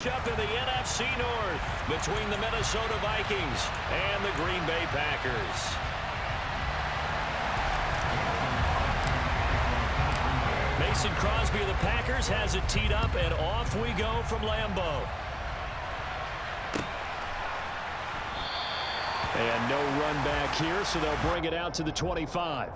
Up in the NFC North between the Minnesota Vikings and the Green Bay Packers. Mason Crosby of the Packers has it teed up, and off we go from Lambeau. And no run back here, so they'll bring it out to the 25.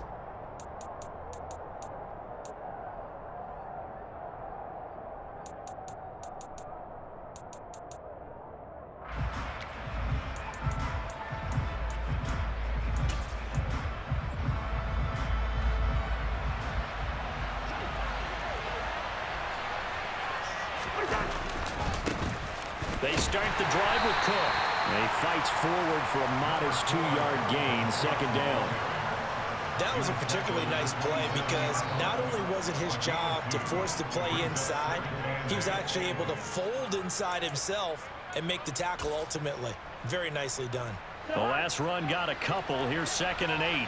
They start the drive with Cook. He fights forward for a modest 2-yard gain, second down. That was a particularly nice play because not only was it his job to force the play inside, he was actually able to fold inside himself and make the tackle ultimately. Very nicely done. The last run got a couple. Here's 2nd and 8.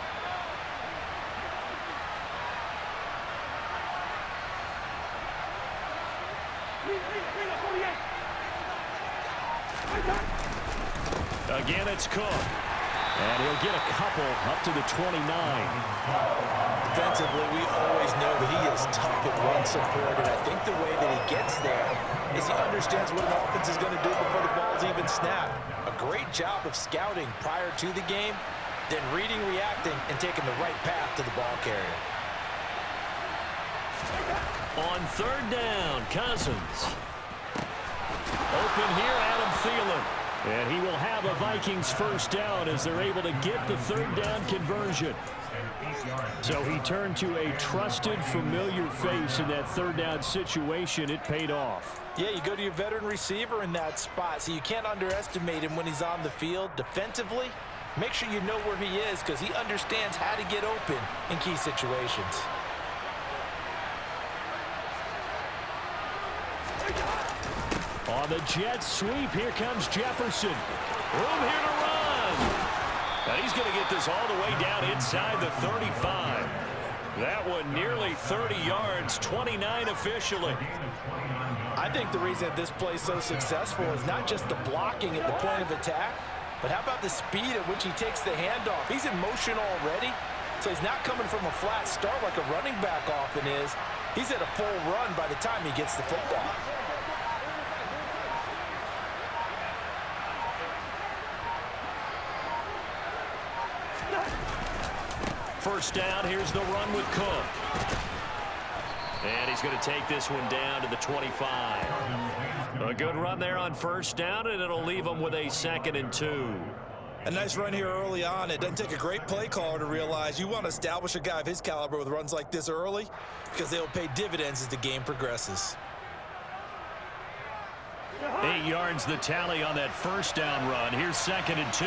Again, it's Cook. And he'll get a couple up to the 29. Defensively, we always know that he is tough at run support, and I think the way that he gets there is he understands what an offense is going to do before the ball's even snapped. A great job of scouting prior to the game, then reading, reacting, and taking the right path to the ball carrier. On 3rd down, Cousins. Open here, Adam Thielen. And he will have a Vikings first down as they're able to get the 3rd down conversion. So he turned to a trusted, familiar face in that 3rd down situation. It paid off. Yeah, you go to your veteran receiver in that spot, so you can't underestimate him when he's on the field. Defensively, make sure you know where he is because he understands how to get open in key situations. On the jet sweep, here comes Jefferson. Room here to run. And he's going to get this all the way down inside the 35. That one nearly 30 yards, 29 officially. I think the reason this play is so successful is not just the blocking at the point of attack, but how about the speed at which he takes the handoff? He's in motion already, so he's not coming from a flat start like a running back often is. He's at a full run by the time he gets the football. First down, here's the run with Cook. And he's going to take this one down to the 25. A good run there on first down, and it'll leave him with a 2nd and 2. A nice run here early on. It doesn't take a great play caller to realize you want to establish a guy of his caliber with runs like this early because they'll pay dividends as the game progresses. 8 yards the tally on that first down run. Here's 2nd and 2.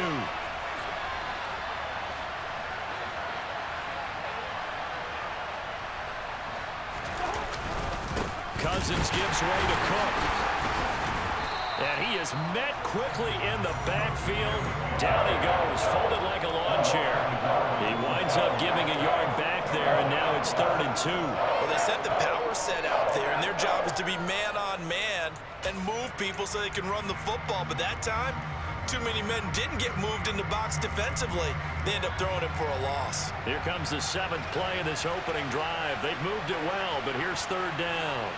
Cousins gives way to Cook. And he is met quickly in the backfield. Down he goes, folded like a lawn chair. He winds up giving a yard back there, and now it's 3rd and 2. Well, they sent the power set out there, and their job is to be man-on-man and move people so they can run the football. But that time, too many men didn't get moved in the box defensively. They end up throwing him for a loss. Here comes the 7th play of this opening drive. They've moved it well, but here's 3rd down.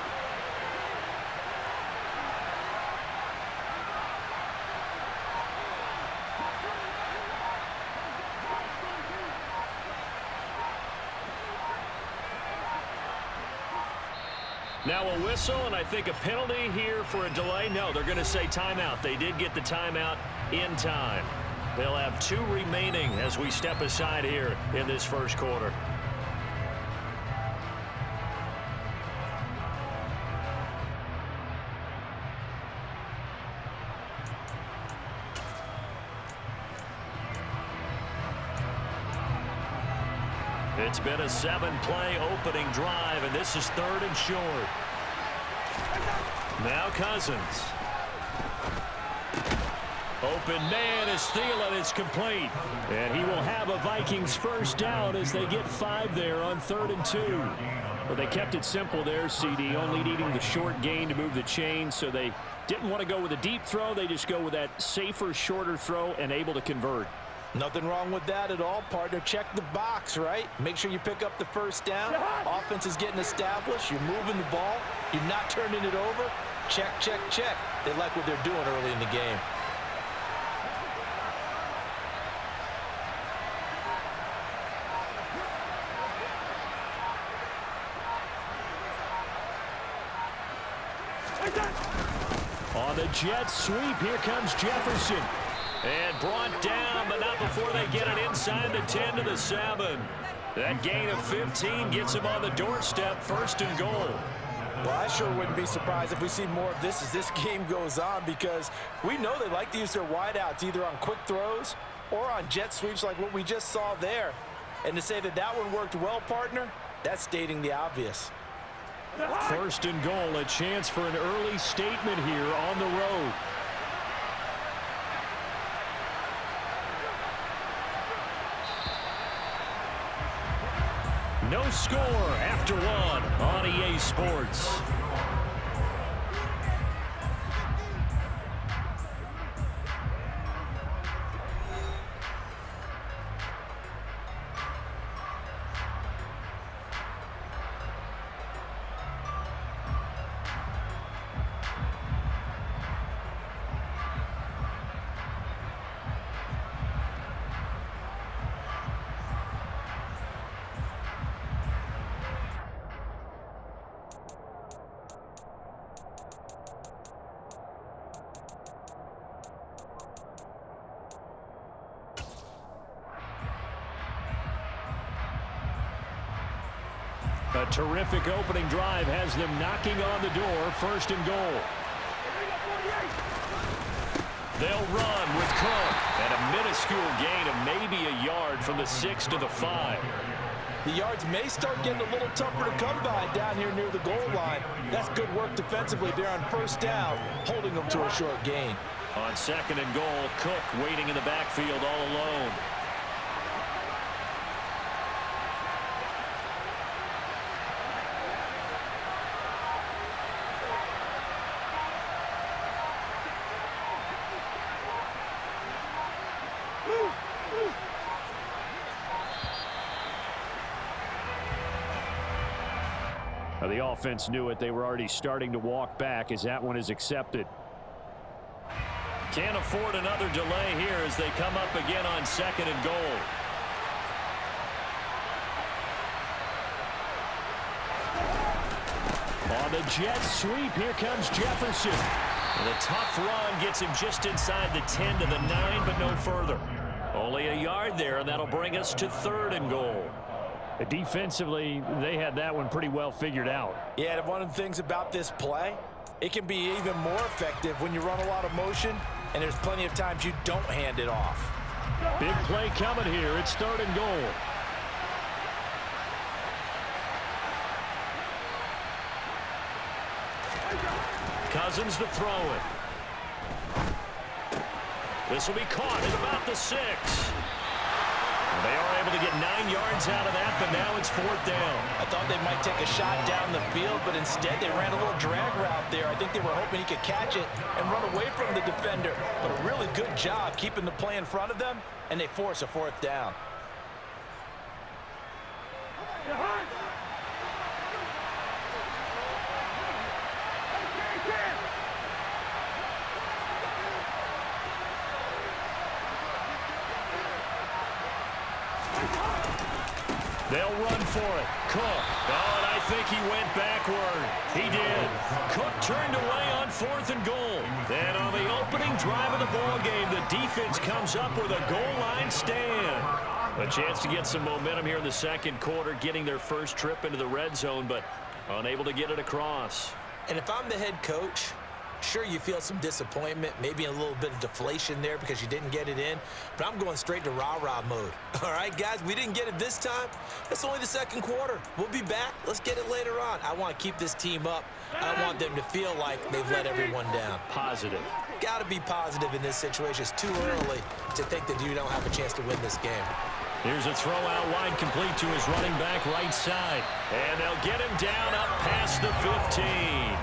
Now a whistle, and I think a penalty here for a delay. No, they're going to say timeout. They did get the timeout in time. They'll have 2 remaining as we step aside here in this first quarter. It's been a 7-play opening drive, and this is 3rd and short. Now Cousins. Open man is Thielen. It's complete. And he will have a Vikings first down as they get 5 there on 3rd and 2. Well, they kept it simple there, CD, only needing the short gain to move the chain, so they didn't want to go with a deep throw. They just go with that safer, shorter throw and able to convert. Nothing wrong with that at all, partner. Check the box, right? Make sure you pick up the first down. Offense is getting established. You're moving the ball. You're not turning it over. Check, check, check. They like what they're doing early in the game. On the jet sweep, here comes Jefferson. And brought down, but not before they get it inside the 10 to the 7. That gain of 15 gets him on the doorstep, 1st and goal. Well, I sure wouldn't be surprised if we see more of this as this game goes on, because we know they like to use their wideouts either on quick throws or on jet sweeps like what we just saw there. And to say that that one worked well, partner, that's stating the obvious. 1st and goal, a chance for an early statement here on the road. No score after 1 on EA Sports. A terrific opening drive has them knocking on the door, 1st and goal. They'll run with Cook, and a minuscule gain of maybe a yard from the 6 to the 5. The yards may start getting a little tougher to come by down here near the goal line. That's good work defensively there on 1st down, holding them to a short gain. On 2nd and goal, Cook waiting in the backfield all alone. The offense knew it. They were already starting to walk back as that one is accepted. Can't afford another delay here as they come up again on 2nd and goal. On the jet sweep, here comes Jefferson. And a tough run gets him just inside the 10 to the 9, but no further. Only a yard there, and that'll bring us to 3rd and goal. Defensively, they had that one pretty well figured out. Yeah, and one of the things about this play, it can be even more effective when you run a lot of motion, and there's plenty of times you don't hand it off. Big play coming here. It's 3rd and goal. Cousins to throw it. This will be caught at about the 6. They are able to get 9 yards out of that, but now it's 4th down. I thought they might take a shot down the field, but instead they ran a little drag route there. I think they were hoping he could catch it and run away from the defender. But a really good job keeping the play in front of them, and they force a 4th down. They'll run for it. Cook. Oh, and I think he went backward. He did. Cook turned away on 4th and goal. Then on the opening drive of the ball game, the defense comes up with a goal line stand. A chance to get some momentum here in the 2nd quarter, getting their first trip into the red zone, but unable to get it across. And if I'm the head coach, Sure, you feel some disappointment, maybe a little bit of deflation there because you didn't get it in, but I'm going straight to rah-rah mode. All right, guys, we didn't get it this time. It's only the second quarter. We'll be back. Let's get it later on. I want to keep this team up. I don't want them to feel like they've let everyone down. Positive. Got to be positive in this situation. It's too early to think that you don't have a chance to win this game. Here's a throw out wide, complete to his running back right side. And they'll get him down up past the 15.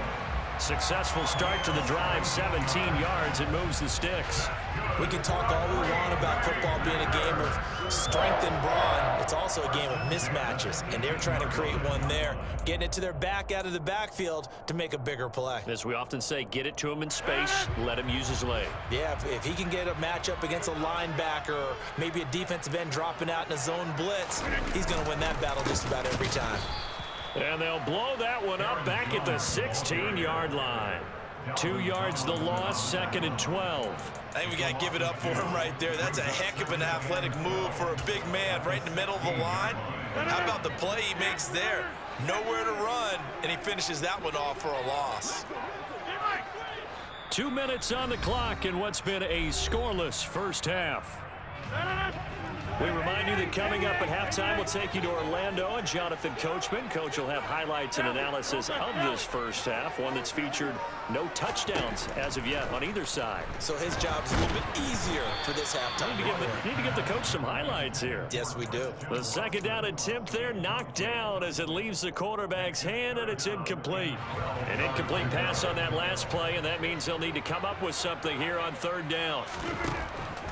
Successful start to the drive, 17 yards. It moves the sticks. We can talk all we want about football being a game of strength and brawn. It's also a game of mismatches, and they're trying to create one there, getting it to their back out of the backfield to make a bigger play. As we often say, get it to him in space, let him use his leg. Yeah, if he can get a matchup against a linebacker or maybe a defensive end dropping out in a zone blitz, he's going to win that battle just about every time. And they'll blow that one up back at the 16-yard line. 2 yards the loss, 2nd and 12. I think we got to give it up for him right there. That's a heck of an athletic move for a big man right in the middle of the line. How about the play he makes there? Nowhere to run, and he finishes that one off for a loss. 2 minutes on the clock in what's been a scoreless first half. We remind you that coming up at halftime, we'll take you to Orlando and Jonathan Coachman. Coach will have highlights and analysis of this first half, one that's featured no touchdowns as of yet on either side. So his job's a little bit easier for this halftime. Need to give the coach some highlights here. Yes, we do. The second down attempt there, knocked down as it leaves the quarterback's hand, and it's incomplete. An incomplete pass on that last play, and that means they'll need to come up with something here on third down.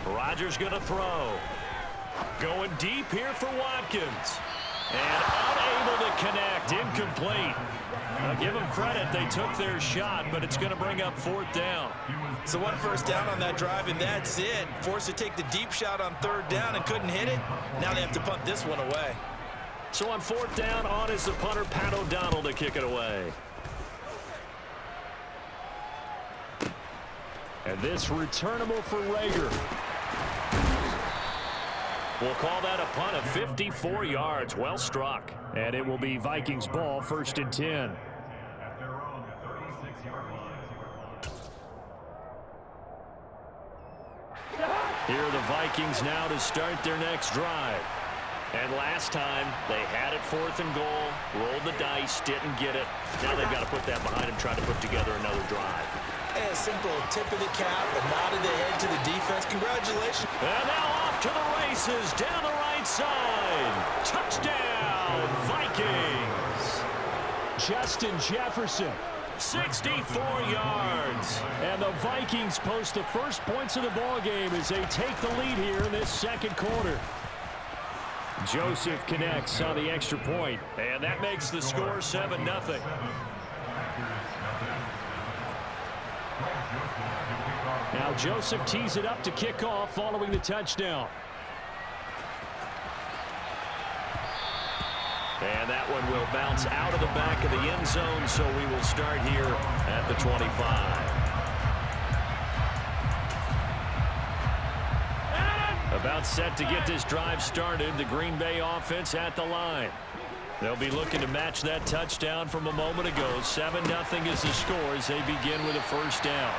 Rodgers going to throw. Going deep here for Watkins. And unable to connect. Incomplete. Now give them credit. They took their shot, but it's going to bring up fourth down. So one first down on that drive, and that's it. Forced to take the deep shot on third down and couldn't hit it. Now they have to punt this one away. So on fourth down, on is the punter, Pat O'Donnell, to kick it away. And this returnable for Rager. We'll call that a punt of 54 yards. Well struck. And it will be Vikings ball, 1st and 10. Here are the Vikings now to start their next drive. And last time, they had it 4th and goal, rolled the dice, didn't get it. Now they've got to put that behind them, try to put together another drive. A simple tip of the cap, a nod of the head to the defense. Congratulations. And now off to the races, down the right side. Touchdown, Vikings. Justin Jefferson, 64 yards. And the Vikings post the first points of the ball game as they take the lead here in this second quarter. Joseph connects on the extra point, and that makes the score 7-0. Now Joseph tees it up to kick off following the touchdown. And that one will bounce out of the back of the end zone, so we will start here at the 25. About set to get this drive started, the Green Bay offense at the line. They'll be looking to match that touchdown from a moment ago. 7-0 is the score as they begin with a first down.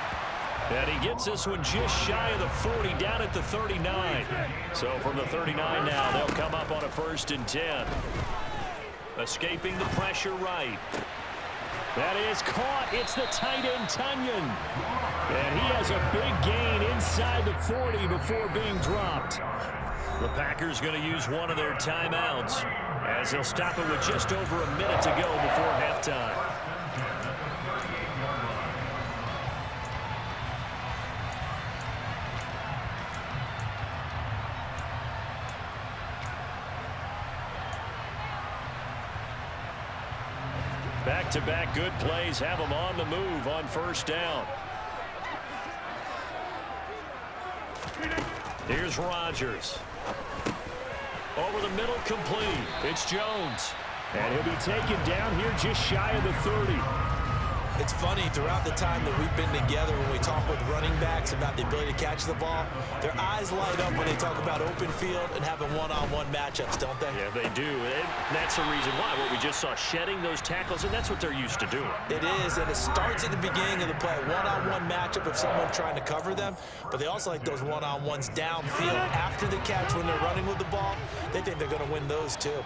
And he gets this one just shy of the 40, down at the 39. So from the 39 now, they'll come up on a 1st and 10. Escaping the pressure right. That is caught. It's the tight end, Tunyon. And he has a big gain inside the 40 before being dropped. The Packers going to use one of their timeouts as they'll stop it with just over a minute to go before halftime. Back-to-back good plays have them on the move on first down. Here's Rodgers. Over the middle, complete. It's Jones. And he'll be taken down here just shy of the 30. It's funny, throughout the time that we've been together, when we talk with running backs about the ability to catch the ball, their eyes light up when they talk about open field and having one-on-one matchups, don't they? Yeah, they do. And that's the reason why. What we just saw, shedding those tackles, and that's what they're used to doing. It is, and it starts at the beginning of the play. One-on-one matchup if someone's trying to cover them, but they also like those one-on-ones downfield after the catch when they're running with the ball. They think they're going to win those too.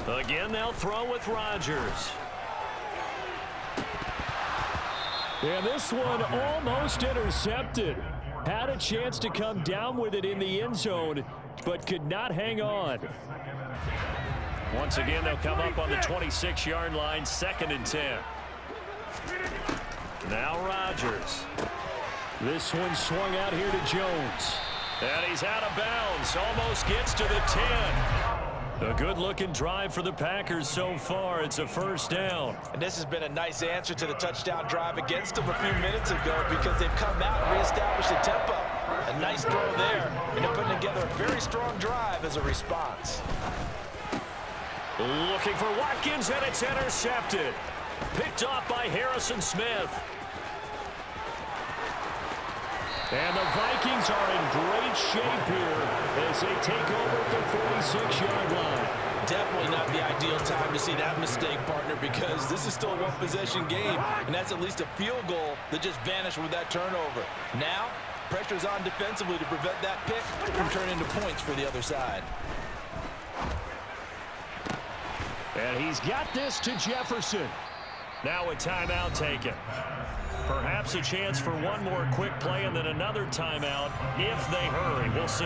Again, they'll throw with Rodgers. And this one almost intercepted. Had a chance to come down with it in the end zone, but could not hang on. Once again, they'll come up on the 26-yard line, 2nd and 10. Now Rodgers. This one swung out here to Jones. And he's out of bounds. Almost gets to the 10. A good-looking drive for the Packers so far. It's a first down. And this has been a nice answer to the touchdown drive against them a few minutes ago because they've come out and reestablished the tempo. A nice throw there, and they're putting together a very strong drive as a response. Looking for Watkins, and it's intercepted. Picked off by Harrison Smith. And the Vikings are in great shape here as they take over at the 46-yard line. Definitely not the ideal time to see that mistake, partner, because this is still a one-possession game, and that's at least a field goal that just vanished with that turnover. Now, pressure's on defensively to prevent that pick from turning into points for the other side. And he's got this to Jefferson. Now a timeout taken. Perhaps a chance for one more quick play and then another timeout if they hurry. We'll see.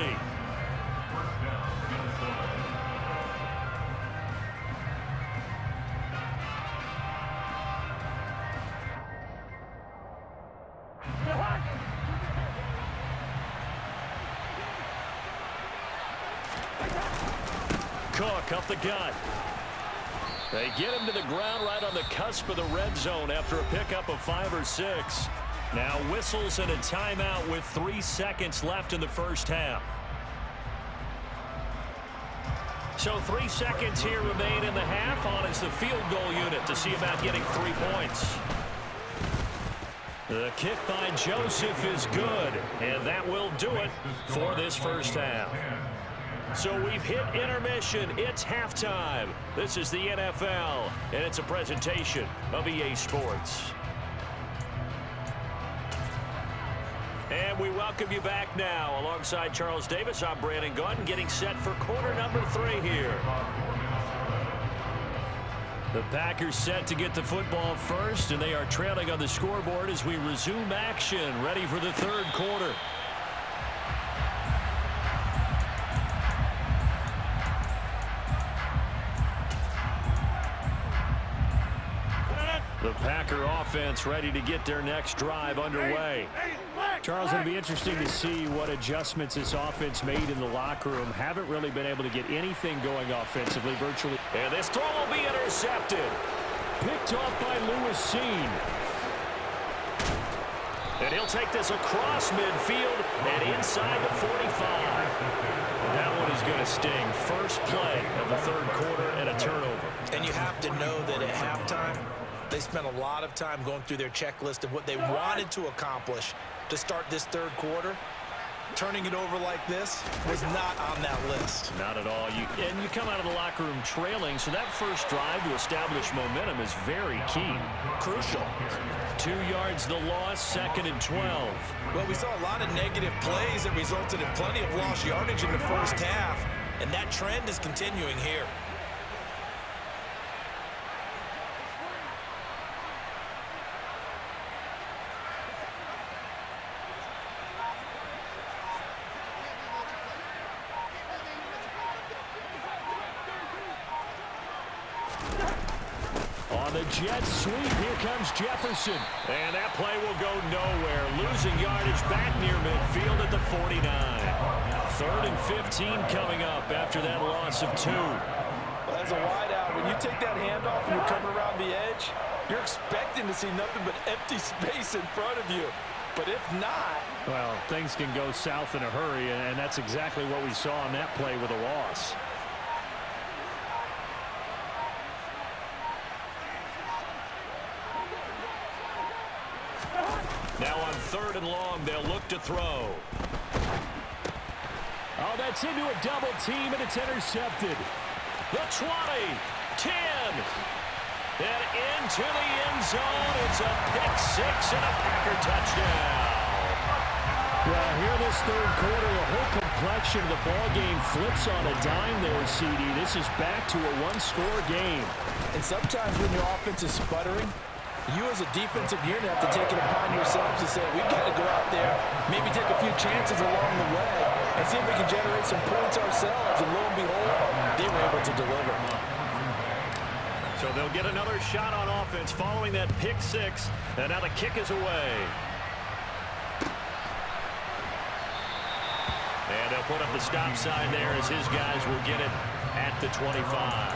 Cook up the gut. They get him to the ground right on the cusp of the red zone after a pickup of 5 or 6. Now whistles and a timeout with 3 seconds left in the first half. So 3 seconds here remain in the half. On is the field goal unit to see about getting 3 points. The kick by Joseph is good, and that will do it for this first half. So we've hit intermission. It's halftime. This is the NFL, and it's a presentation of EA Sports. And we welcome you back now. Alongside Charles Davis, I'm Brandon Gaudin, getting set for quarter number 3 here. The Packers set to get the football first, and they are trailing on the scoreboard as we resume action, ready for the third quarter. The Packer offense ready to get their next drive underway. Charles, it'll be interesting to see what adjustments this offense made in the locker room. Haven't really been able to get anything going offensively, virtually. And this throw will be intercepted. Picked off by Lewis Seen. And he'll take this across midfield and inside the 45. That one is going to sting. First play of the third quarter and a turnover. And you have to know that at halftime, they spent a lot of time going through their checklist of what they wanted to accomplish to start this third quarter. Turning it over like this was not on that list. Not at all. And you come out of the locker room trailing, so that first drive to establish momentum is very key. Crucial. 2 yards the loss, 2nd and 12. Well, we saw a lot of negative plays that resulted in plenty of lost yardage in the first half, and that trend is continuing here. The jet sweep. Here comes Jefferson. And that play will go nowhere. Losing yardage back near midfield at the 49. 3rd and 15 coming up after that loss of 2. Well, as a wideout, when you take that handoff and you're coming around the edge, you're expecting to see nothing but empty space in front of you. But if not... Well, things can go south in a hurry, and that's exactly what we saw on that play with a loss. 3rd and long. They'll look to throw. Oh, that's into a double team, and it's intercepted. The 20, 10, and into the end zone. It's a pick-6 and a Packer touchdown. Well, here this 3rd quarter, the whole complexion of the ball game flips on a dime there, CD. This is back to a one-score game. And sometimes when your offense is sputtering, you as a defensive unit have to take it upon yourselves to say, we've got to go out there, maybe take a few chances along the way, and see if we can generate some points ourselves. And lo and behold, they were able to deliver. So they'll get another shot on offense following that pick-6, and now the kick is away. And they'll put up the stop sign there as his guys will get it at the 25.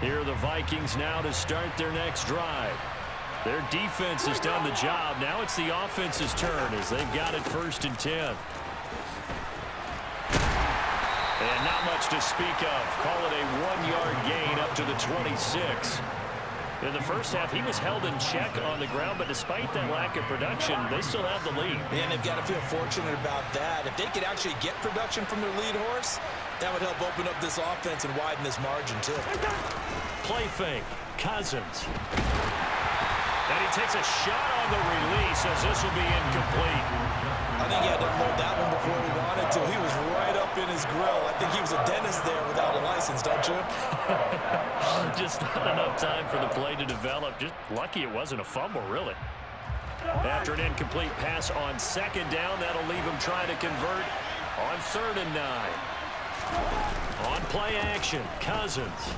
Here are the Vikings now to start their next drive. Their defense has done the job. Now it's the offense's turn as they've got it 1st and 10. And not much to speak of. Call it a 1-yard gain up to the 26. In the first half, he was held in check on the ground, but despite that lack of production, they still have the lead. And they've got to feel fortunate about that. If they could actually get production from their lead horse, that would help open up this offense and widen this margin, too. Play fake. Cousins. And he takes a shot on the release as this will be incomplete. I think he had to unload that one before he wanted to. He was right up in his grill. I think he was a dentist there without a license, don't you? Just not enough time for the play to develop. Just lucky it wasn't a fumble, really. After an incomplete pass on 2nd down, that'll leave him trying to convert on 3rd and 9. On play action, Cousins.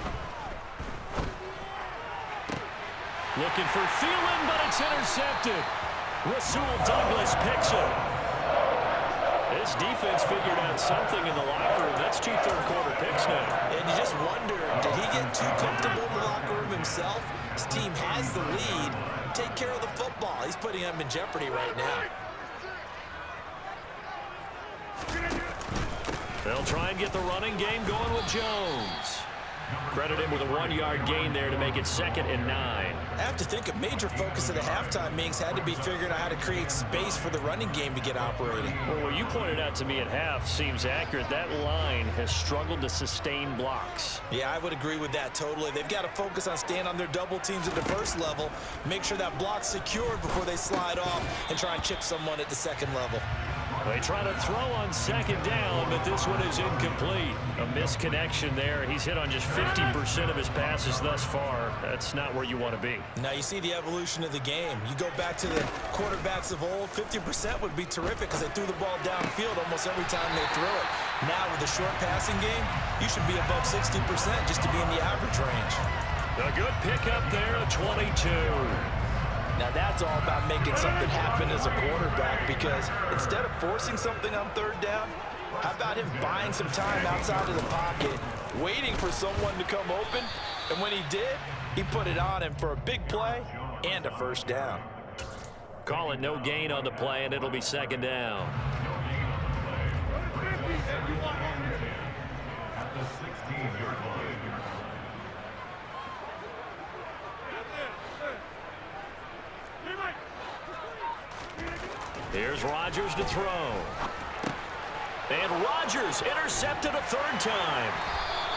Looking for Thielen, but it's intercepted. Rasul Douglas picks it. This defense figured out something in the locker room. That's 2 third-quarter picks now. And you just wonder, did he get too comfortable in the locker room himself? His team has the lead. Take care of the football. He's putting them in jeopardy right now. They'll try and get the running game going with Jones. Credit him with a 1-yard gain there to make it 2nd and 9. I have to think a major focus of the halftime meetings had to be figuring out how to create space for the running game to get operating. Well, what you pointed out to me at half seems accurate. That line has struggled to sustain blocks. Yeah, I would agree with that totally. They've got to focus on staying on their double teams at the 1st level, make sure that block's secured before they slide off and try and chip someone at the 2nd level. They try to throw on 2nd down, but this one is incomplete. A misconnection there. He's hit on just 50% of his passes thus far. That's not where you want to be. Now you see the evolution of the game. You go back to the quarterbacks of old, 50% would be terrific because they threw the ball downfield almost every time they threw it. Now with the short passing game, you should be above 60% just to be in the average range. A good pickup there at 22. Now that's all about making something happen as a quarterback, because instead of forcing something on 3rd down, how about him buying some time outside of the pocket, waiting for someone to come open, and when he did, he put it on him for a big play and a 1st down. Call it no gain on the play, and it'll be 2nd down. Here's Rodgers to throw. And Rodgers intercepted a 3rd time.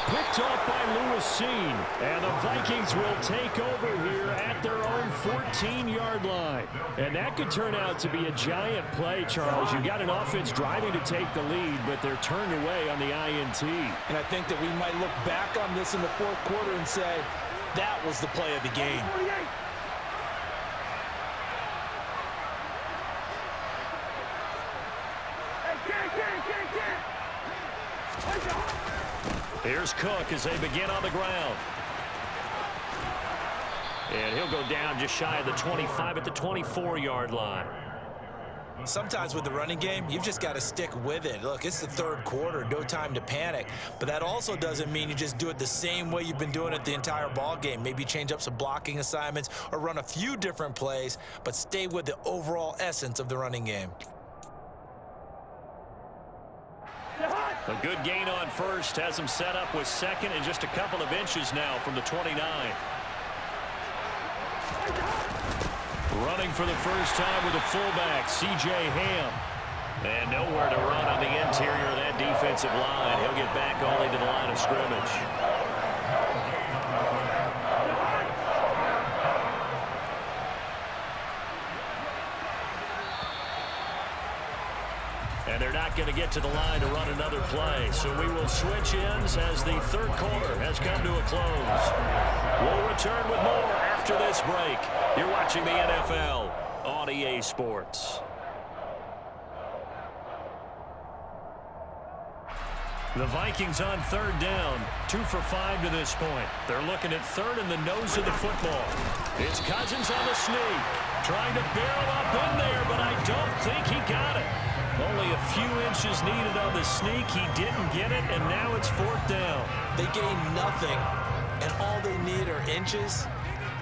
Picked off by Lewis Seen. And the Vikings will take over here at their own 14-yard line. And that could turn out to be a giant play, Charles. You've got an offense driving to take the lead, but they're turned away on the INT. And I think that we might look back on this in the 4th quarter and say, that was the play of the game. Here's Cook as they begin on the ground. And he'll go down just shy of the 25 at the 24-yard line. Sometimes with the running game, you've just got to stick with it. Look, it's the 3rd quarter, no time to panic. But that also doesn't mean you just do it the same way you've been doing it the entire ball game. Maybe change up some blocking assignments or run a few different plays, but stay with the overall essence of the running game. A good gain on first has him set up with second and just a couple of inches now from the 29. Running for the first time with a fullback, C.J. Ham. And nowhere to run on the interior of that defensive line. He'll get back only to the line of scrimmage. And they're not going to get to the line to run another play. So we will switch ends as the third quarter has come to a close. We'll return with more after this break. You're watching the NFL on EA Sports. The Vikings on third down, 2 for 5 to this point. They're looking at third in the nose of the football. It's Cousins on the sneak, trying to barrel up in there, but I don't think he got it. Only a few inches needed on the sneak. He didn't get it, and now it's fourth down. They gain nothing, and all they need are inches.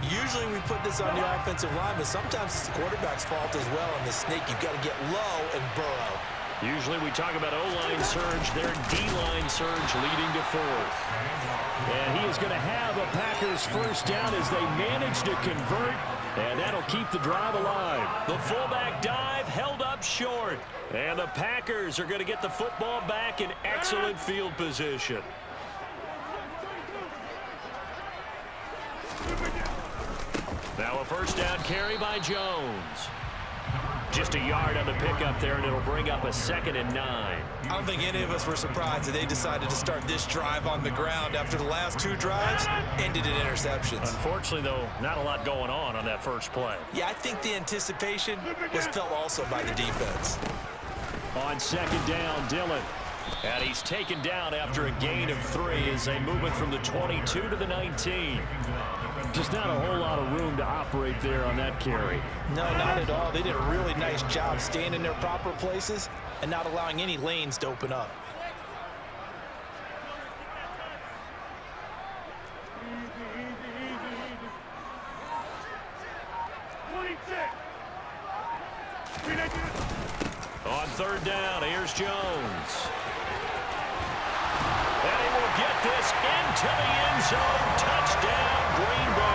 Usually we put this on the offensive line, but sometimes it's the quarterback's fault as well on the sneak. You've got to get low and burrow. Usually we talk about O-line surge, their D-line surge leading to fourth. And he is going to have a Packers first down as they manage to convert, and that'll keep the drive alive. The fullback dive held up short, and the Packers are going to get the football back in excellent field position. Now a first down carry by Jones. Just a yard on the pickup there, and it'll bring up a 2nd and 9. I don't think any of us were surprised that they decided to start this drive on the ground after the last 2 drives ended in interceptions. Unfortunately, though, not a lot going on that first play. Yeah, I think the anticipation was felt also by the defense. On second down, Dillon. And he's taken down after a gain of 3 as they move it from the 22 to the 19. Just not a whole lot of room to operate there on that carry. No, not at all. They did a really nice job staying in their proper places and not allowing any lanes to open up. On third down, here's Jones. And he will get this into the end zone. Touchdown, Green Bay.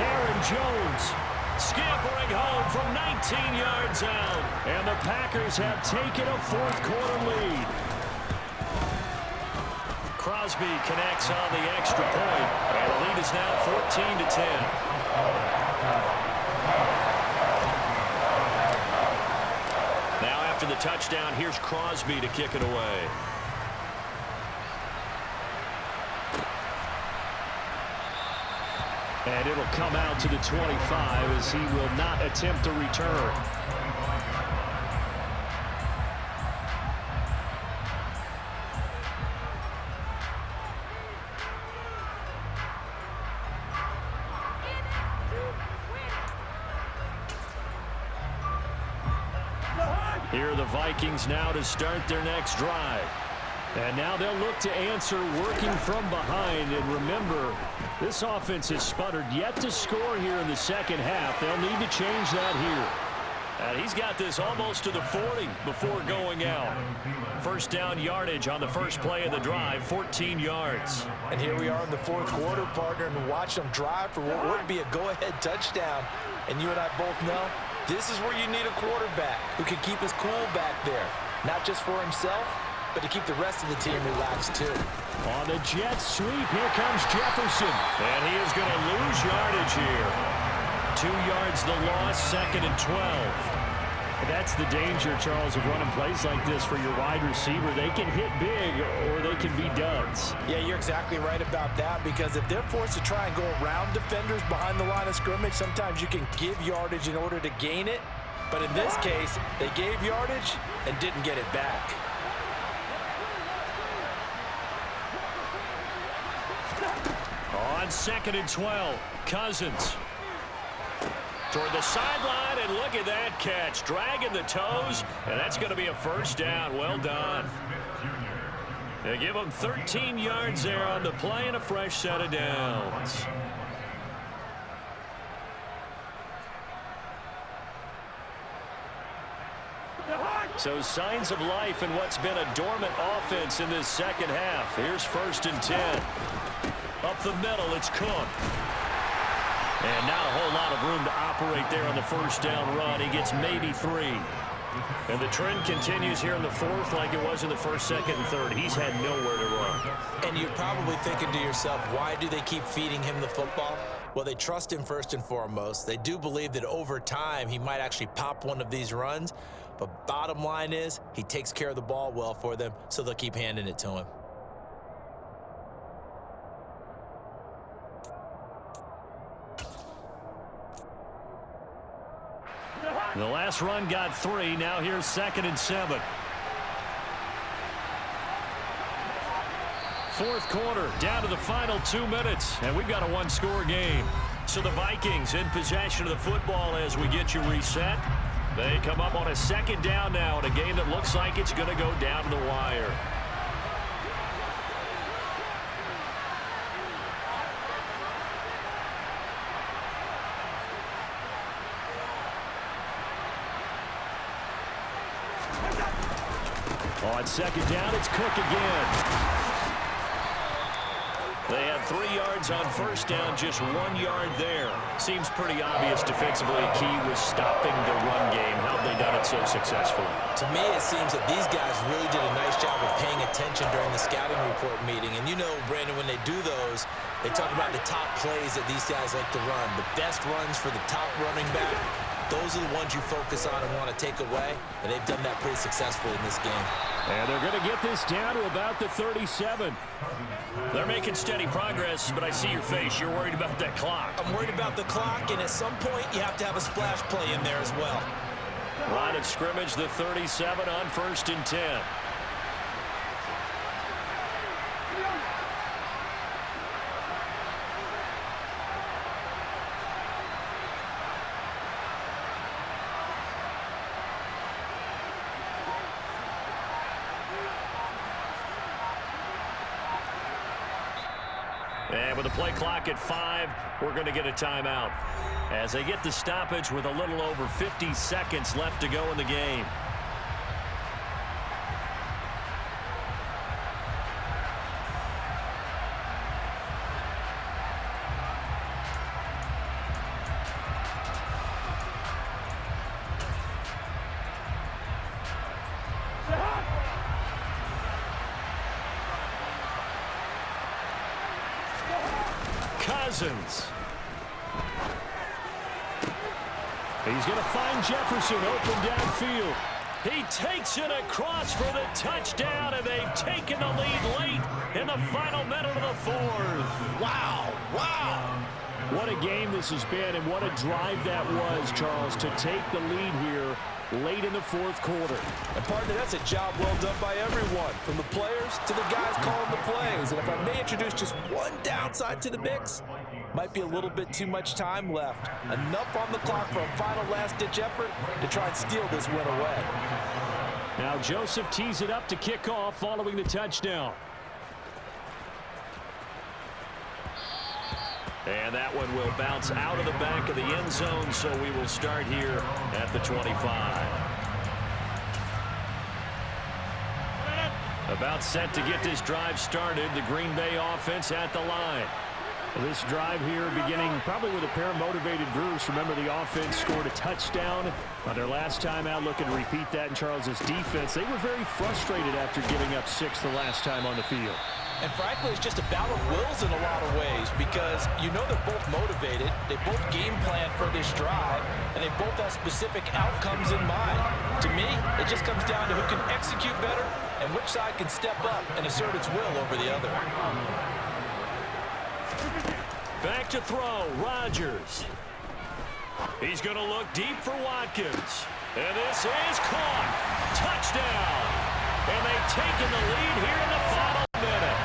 Aaron Jones Scampering home from 19 yards out. And the Packers have taken a fourth quarter lead. Crosby connects on the extra point. And the lead is now 14-10. Now after the touchdown, here's Crosby to kick it away. And it'll come out to the 25 as he will not attempt to return. Here are the Vikings now to start their next drive. And now they'll look to answer working from behind. And remember, this offense has sputtered yet to score here in the second half. They'll need to change that here. And he's got this almost to the 40 before going out. First down yardage on the first play of the drive, 14 yards. And here we are in the fourth quarter, partner, and watch them drive for what would be a go-ahead touchdown. And you and I both know this is where you need a quarterback who can keep his cool back there. Not just for himself, but to keep the rest of the team relaxed too. On the jet sweep, here comes Jefferson. And he is going to lose yardage here. 2 yards the loss, 2nd and 12. That's the danger, Charles, of running plays like this for your wide receiver. They can hit big or they can be duds. Yeah, you're exactly right about that, because if they're forced to try and go around defenders behind the line of scrimmage, sometimes you can give yardage in order to gain it. But in this case, they gave yardage and didn't get it back. On 2nd and 12, Cousins. Toward the sideline, and look at that catch. Dragging the toes, and that's going to be a first down. Well done. They give them 13 yards there on the play and a fresh set of downs. So signs of life in what's been a dormant offense in this second half. Here's 1st and 10. Up the middle, it's Cook. And not a whole lot of room to operate there on the first down run. He gets maybe 3. And the trend continues here in the 4th like it was in the 1st, 2nd, and 3rd. He's had nowhere to run. And you're probably thinking to yourself, why do they keep feeding him the football? Well, they trust him first and foremost. They do believe that over time he might actually pop one of these runs. But bottom line is he takes care of the ball well for them, so they'll keep handing it to him. The last run got 3. Now here's 2nd and 7. 4th quarter, down to the final 2 minutes, and we've got a one-score game. So the Vikings in possession of the football as we get you reset. They come up on a 2nd down now in a game that looks like it's going to go down to the wire. On 2nd down, it's Cook again. They had 3 yards on 1st down, just 1 yard there. Seems pretty obvious defensively key was stopping the run game. How have they done it so successfully? To me, it seems that these guys really did a nice job of paying attention during the scouting report meeting. And you know, Brandon, when they do those, they talk about the top plays that these guys like to run. The best runs for the top running back. Those are the ones you focus on and want to take away. And they've done that pretty successfully in this game. And they're going to get this down to about the 37. They're making steady progress, but I see your face. You're worried about that clock. I'm worried about the clock, and at some point, you have to have a splash play in there as well. Line of scrimmage, the 37 on 1st and 10. And with the play clock at 5, we're going to get a timeout as they get the stoppage with a little over 50 seconds left to go in the game. Cousins. He's going to find Jefferson open downfield. He takes it across for the touchdown, and they've taken the lead late in the final minute of the 4th. Wow, wow. What a game this has been, and what a drive that was, Charles, to take the lead here late in the 4th quarter. And partner, that's a job well done by everyone, from the players to the guys calling the plays. And if I may introduce just one downside to the mix, might be a little bit too much time left. Enough on the clock for a final last-ditch effort to try and steal this win away. Now Joseph tees it up to kick off following the touchdown. And that one will bounce out of the back of the end zone, so we will start here at the 25. About set to get this drive started, the Green Bay offense at the line. This drive here beginning probably with a pair of motivated groups. Remember, the offense scored a touchdown on their last time out. Looking to repeat that in Charles's defense. They were very frustrated after giving up 6 the last time on the field. And frankly, it's just a battle of wills in a lot of ways, because you know they're both motivated, they both game plan for this drive, and they both have specific outcomes in mind. To me, it just comes down to who can execute better and which side can step up and assert its will over the other. Back to throw, Rodgers. He's going to look deep for Watkins. And this is caught. Touchdown. And they've taken the lead here in the final minute.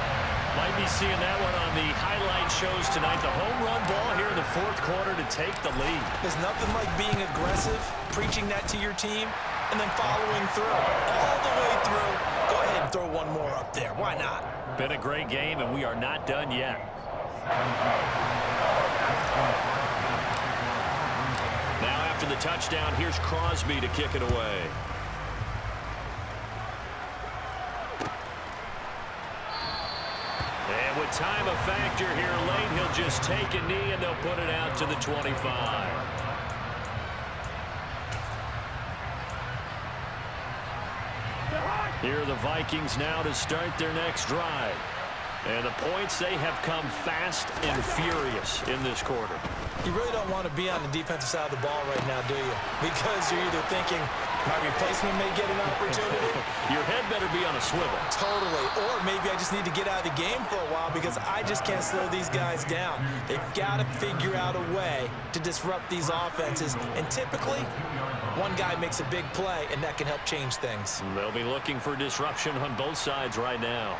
Might be seeing that one on the highlight shows tonight. The home run ball here in the 4th quarter to take the lead. There's nothing like being aggressive, preaching that to your team, and then following through. All the way through. Go ahead and throw one more up there. Why not? Been a great game, and we are not done yet. Now after the touchdown, here's Crosby to kick it away. with time a factor here late, he'll just take a knee and they'll put it out to the 25. Here are the Vikings now to start their next drive. And the points, they have come fast and furious in this quarter. You really don't want to be on the defensive side of the ball right now, do you? Because you're either thinking, my replacement may get an opportunity. Your head better be on a swivel. Totally. Or maybe I just need to get out of the game for a while because I just can't slow these guys down. They've got to figure out a way to disrupt these offenses. And typically, one guy makes a big play, and that can help change things. They'll be looking for disruption on both sides right now.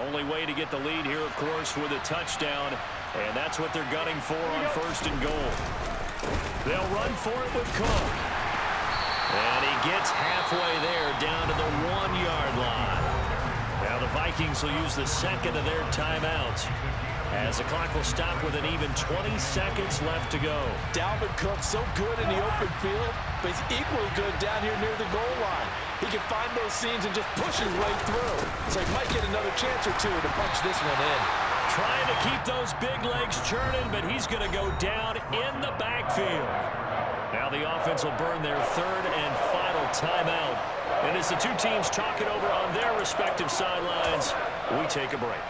Only way to get the lead here, of course, with a touchdown. And that's what they're gunning for on 1st and goal. They'll run for it with Cook. And he gets halfway there down to the 1-yard line. Now the Vikings will use the second of their timeouts as the clock will stop with an even 20 seconds left to go. Dalvin Cook so good in the open field, but he's equally good down here near the goal line. He can find those seams and just push his way through. So he might get another chance or two to punch this one in. Trying to keep those big legs churning, but he's going to go down in the backfield. Now the offense will burn their 3rd and final timeout. And as the two teams talk it over on their respective sidelines, we take a break.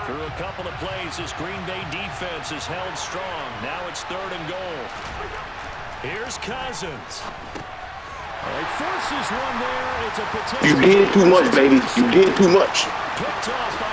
Through a couple of plays, this Green Bay defense is held strong. Now it's 3rd and goal. Here's Cousins. He forces one there. It's a potential. You did too much, baby. You did too much. Picked off by